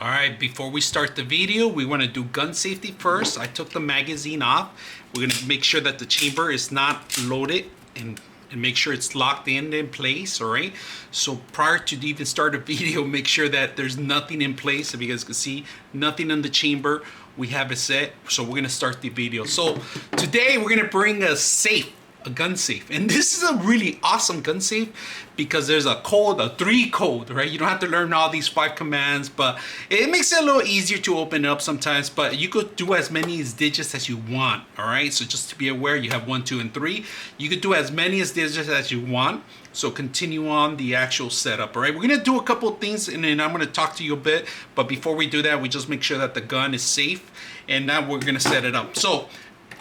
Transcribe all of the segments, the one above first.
All right, before we start the video, we want to do gun safety first. I took the magazine off. We're going to make sure that the chamber is not loaded and make sure it's locked in place. All right, so prior to even start a video, make sure that there's nothing in place. If you guys can see, nothing in the chamber, we have it set. So we're going to start the video. So today we're going to bring a safe, a gun safe, and this is a really awesome gun safe because there's a code, a 3 code, right? You don't have to learn all these 5 commands, but it makes it a little easier to open it up sometimes. But you could do as many digits as you want. All right, so just to be aware, you have 1, 2, and 3. You could do as many digits as you want. So continue on the actual setup. All right, we're gonna do a couple of things and then I'm gonna talk to you a bit, but before we do that, we just make sure that the gun is safe, and now we're gonna set it up. So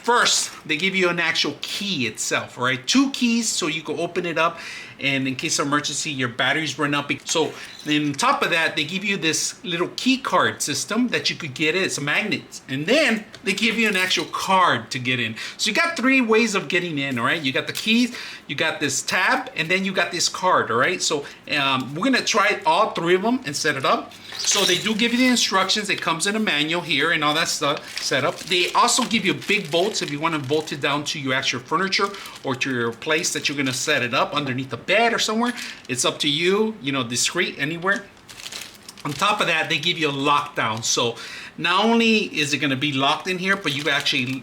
first, they give you an actual key itself, right? 2 keys so you can open it up, and in case of emergency, your batteries run out. So on top of that, they give you this little key card system that you could get it. It's a magnet, and then they give you an actual card to get in. So you got 3 ways of getting in, all right? You got the keys, you got this tab, and then you got this card, all right? So we're gonna try all 3 of them and set it up. So they do give you the instructions. It comes in a manual here and all that stuff set up. They also give you big bolts if you want to bolt it down to your actual furniture or to your place that you're going to set it up underneath the bed or somewhere. It's up to you, you know, discreet anywhere. On top of that, they give you a lockdown. So not only is it going to be locked in here, but you actually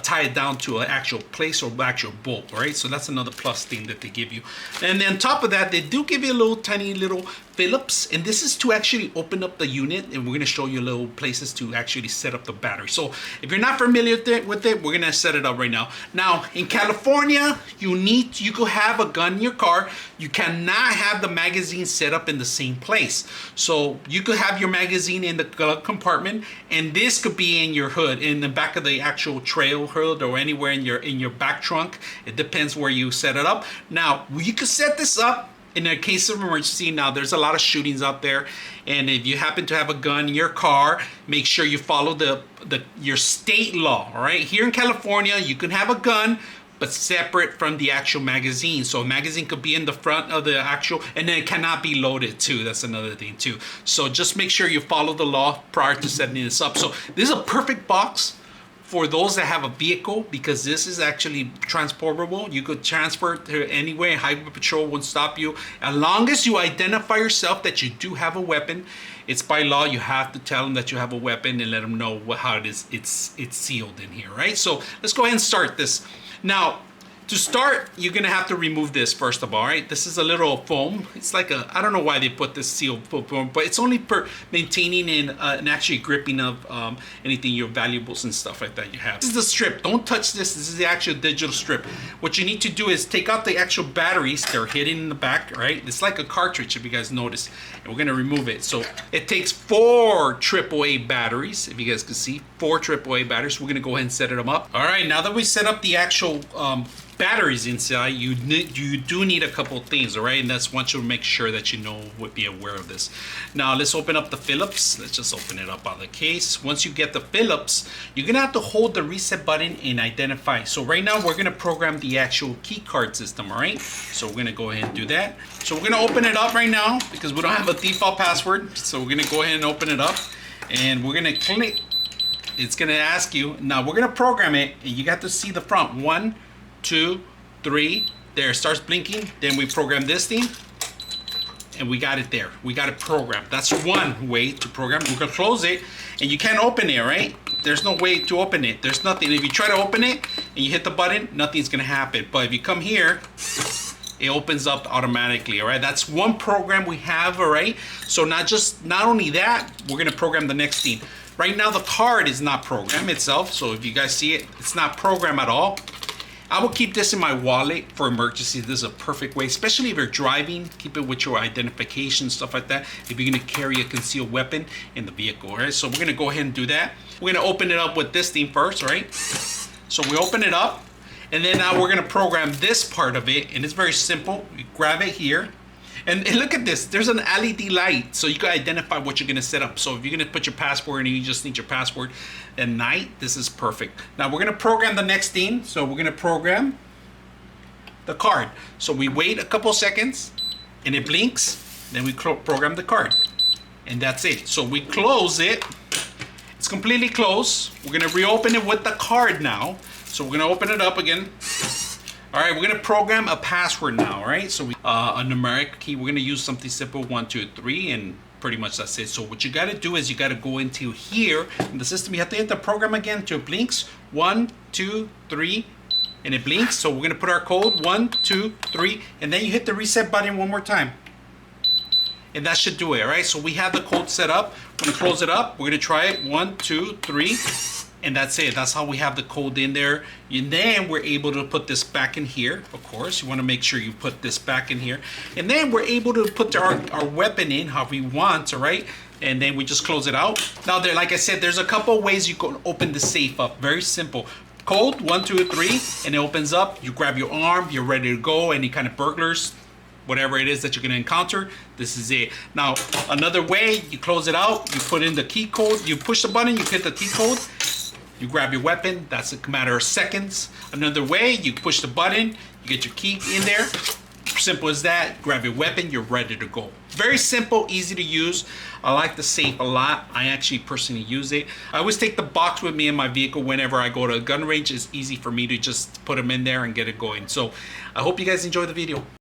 tie it down to an actual place or actual bolt, right? So that's another plus thing that they give you. And then on top of that, they do give you a little tiny little Phillips, and this is to actually open up the unit, and we're going to show you little places to actually set up the battery. So if you're not familiar with it, we're going to set it up right now. Now in California, you could have a gun in your car. You cannot have the magazine set up in the same place. So you could have your magazine in the glove compartment, and this could be in your hood, in the back of the actual trail hood, or anywhere in your back trunk. It depends where you set it up. Now you could set this up in a case of emergency. Now there's a lot of shootings out there, and if you happen to have a gun in your car, make sure you follow your state law. All right, here in California, you can have a gun but separate from the actual magazine. So a magazine could be in the front of the actual, and then it cannot be loaded too. That's another thing too. So just make sure you follow the law prior to setting this up. So this is a perfect box for those that have a vehicle, because this is actually transportable. You could transfer it to anywhere. Highway patrol won't stop you as long as you identify yourself that you do have a weapon. It's by law, you have to tell them that you have a weapon and let them know how it is. It's sealed in here, right? So let's go ahead and start this. Now to start, you're gonna have to remove this first of all, right? This is a little foam. It's like I don't know why they put this sealed foam, but it's only for maintaining and actually gripping of anything, your valuables and stuff like that you have. This is the strip. Don't touch this. This is the actual digital strip. What you need to do is take out the actual batteries. They're hidden in the back, right? It's like a cartridge, if you guys notice. And we're gonna remove it. So it takes 4 AAA batteries, if you guys can see, 4 AAA batteries. We're gonna go ahead and set them up. All right, now that we set up the actual batteries inside, you do need a couple of things, all right? And that's once you make sure that you know, would be aware of this. Now let's open up the Phillips. Let's just open it up out of the case. Once you get the Phillips, you're gonna have to hold the reset button and identify. So right now we're gonna program the actual key card system, all right? So we're gonna go ahead and do that. So we're gonna open it up right now because we don't have a default password. So we're gonna go ahead and open it up, and we're gonna click. It's gonna ask you, now we're gonna program it, and you got to see the front. 1, 2, 3, there, it starts blinking. Then we program this thing, and we got it there. We got it programmed. That's one way to program. We can close it, and you can't open it, right? There's no way to open it. There's nothing. If you try to open it and you hit the button, nothing's gonna happen. But if you come here, it opens up automatically, all right? That's one program we have, all right? So not only that, we're gonna program the next thing. Right now, the card is not programmed itself. So if you guys see it, it's not programmed at all. I will keep this in my wallet for emergencies. This is a perfect way, especially if you're driving. Keep it with your identification, stuff like that. If you're gonna carry a concealed weapon in the vehicle, all right? So we're gonna go ahead and do that. We're gonna open it up with this thing first, right? So we open it up, and then now we're gonna program this part of it, and it's very simple. You grab it here, and look at this. There's an LED light, so you can identify what you're gonna set up. So if you're gonna put your password and you just need your password at night, this is perfect. Now we're gonna program the next thing. So we're gonna program the card. So we wait a couple seconds, and it blinks. Then we program the card. and that's it. So we close it. It's completely closed. We're gonna reopen it with the card now. So we're gonna open it up again. All right, we're gonna program a password now, all right? So a numeric key, we're gonna use something simple, 1, 2, 3, and pretty much that's it. So what you gotta do is you gotta go into here in the system. You have to hit the program again until it blinks. 1, 2, 3, and it blinks. So we're gonna put our code 1, 2, 3, and then you hit the reset button one more time. And that should do it, all right? So we have the code set up. We're gonna close it up. We're gonna try it, 1, 2, 3. And that's it. That's how we have the code in there. And then we're able to put this back in here. Of course, you want to make sure you put this back in here. And then we're able to put our weapon in how we want, all right? And then we just close it out. Now, there, like I said, there's a couple ways you can open the safe up. Very simple. Code 1, 2, 3, and it opens up. You grab your arm. You're ready to go. Any kind of burglars, whatever it is that you're going to encounter, this is it. Now, another way, you close it out. You put in the key code. You push the button. You hit the key code. You grab your weapon, that's a matter of seconds. Another way, you push the button, you get your key in there. Simple as that, grab your weapon, you're ready to go. Very simple, easy to use. I like the safe a lot. I actually personally use it. I always take the box with me in my vehicle whenever I go to a gun range. It's easy for me to just put them in there and get it going. So I hope you guys enjoy the video.